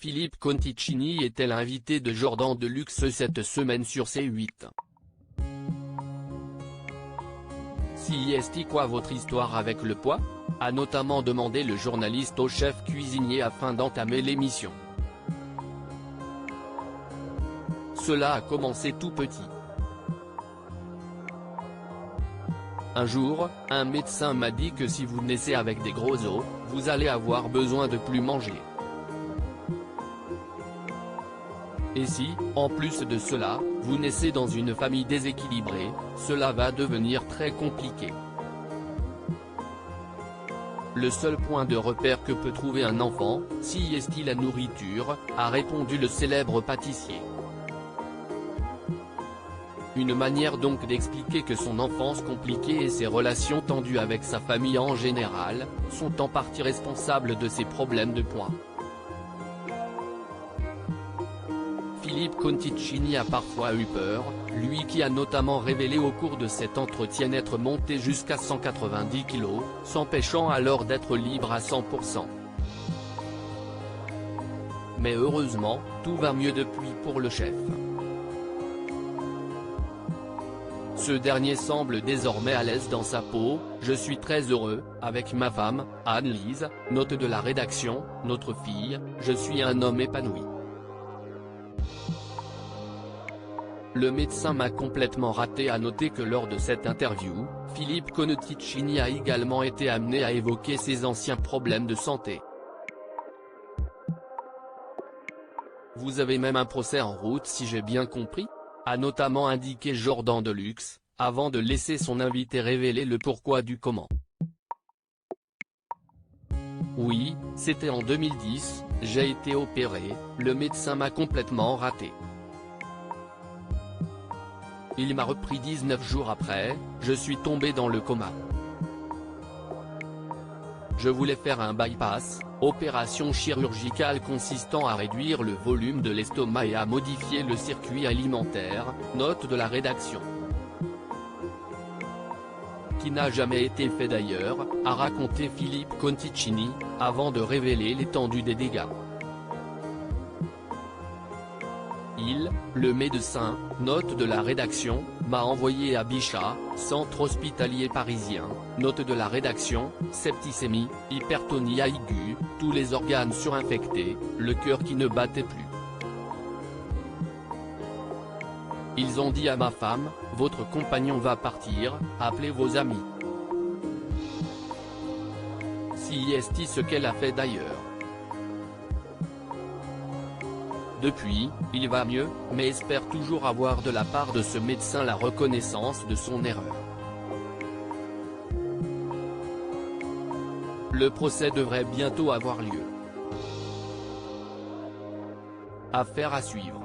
Philippe Conticini était l'invité de Jordan Deluxe cette semaine sur C8. Si est quoi votre histoire avec le poids ? A notamment demandé le journaliste au chef cuisinier afin d'entamer l'émission. Cela a commencé tout petit. Un jour, un médecin m'a dit que si vous naissez avec des gros os, vous allez avoir besoin de plus manger. Et si, en plus de cela, vous naissez dans une famille déséquilibrée, cela va devenir très compliqué. Le seul point de repère que peut trouver un enfant, si est la nourriture, a répondu le célèbre pâtissier. Une manière donc d'expliquer que son enfance compliquée et ses relations tendues avec sa famille en général, sont en partie responsables de ses problèmes de poids. Philippe Conticini a parfois eu peur, lui qui a notamment révélé au cours de cet entretien être monté jusqu'à 190 kg, s'empêchant alors d'être libre à 100%. Mais heureusement, tout va mieux depuis pour le chef. Ce dernier semble désormais à l'aise dans sa peau. Je suis très heureux, avec ma femme, Anne-Lise, note de la rédaction, notre fille, je suis un homme épanoui. Le médecin m'a complètement raté. À noter que lors de cette interview, Philippe Conticini a également été amené à évoquer ses anciens problèmes de santé. Vous avez même un procès en route si j'ai bien compris ? A notamment indiqué Jordan Deluxe, avant de laisser son invité révéler le pourquoi du comment. Oui, c'était en 2010, j'ai été opéré, le médecin m'a complètement raté. Il m'a repris 19 jours après, je suis tombé dans le coma. Je voulais faire un bypass, opération chirurgicale consistant à réduire le volume de l'estomac et à modifier le circuit alimentaire, note de la rédaction. Qui n'a jamais été fait d'ailleurs, a raconté Philippe Conticini, avant de révéler l'étendue des dégâts. Le médecin, note de la rédaction, m'a envoyé à Bichat, centre hospitalier parisien, note de la rédaction, septicémie, hypertonie aiguë, tous les organes surinfectés, le cœur qui ne battait plus. Ils ont dit à ma femme, votre compagnon va partir, appelez vos amis. Si est ce qu'elle a fait d'ailleurs. Depuis, il va mieux, mais espère toujours avoir de la part de ce médecin la reconnaissance de son erreur. Le procès devrait bientôt avoir lieu. Affaire à suivre.